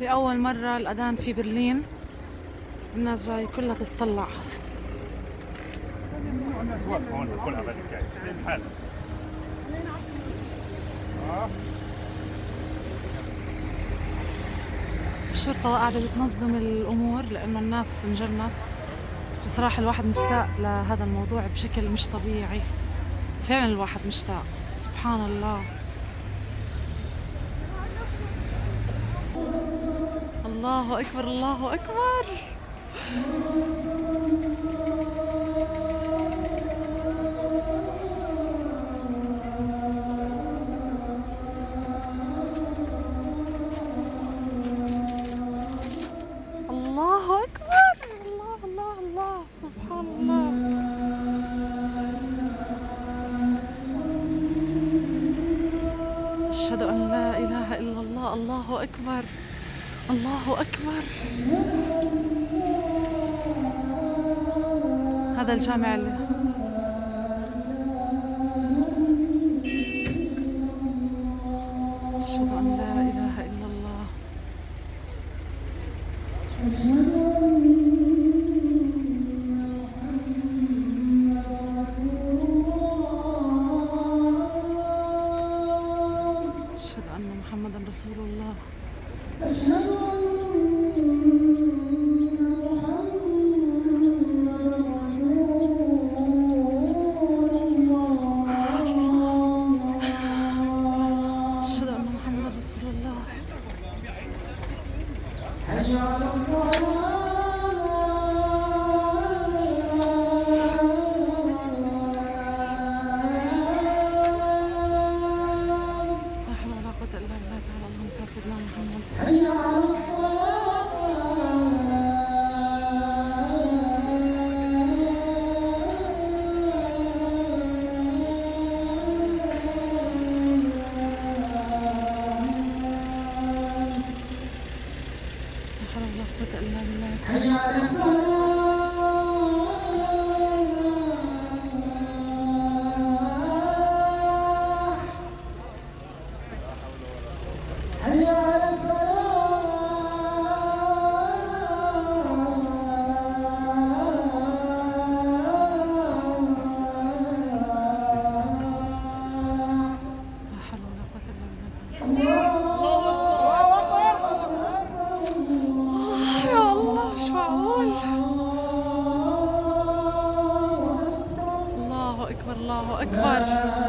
لأول مرة الأذان في برلين، الناس جاي كلها تتطلع. الشرطة قاعدة بتنظم الأمور لأنه الناس انجنت، بس بصراحة الواحد مشتاق لهذا الموضوع بشكل مش طبيعي. فعلا الواحد مشتاق، سبحان الله. الله أكبر الله أكبر. الله أكبر، الله الله الله، سبحان الله. أشهد أن لا إله إلا الله. الله أكبر الله أكبر. هذا الجامع أشهد أن لا إله إلا الله. أشهد أن محمدا رسول الله. أشهد أن محمدا رسول الله. حي على الصلاة. حي على الصلاة. لا حول ولا قوة إلا بالله. حي على الفلاح. حي على الفلاح. مش معقول. الله أكبر الله أكبر.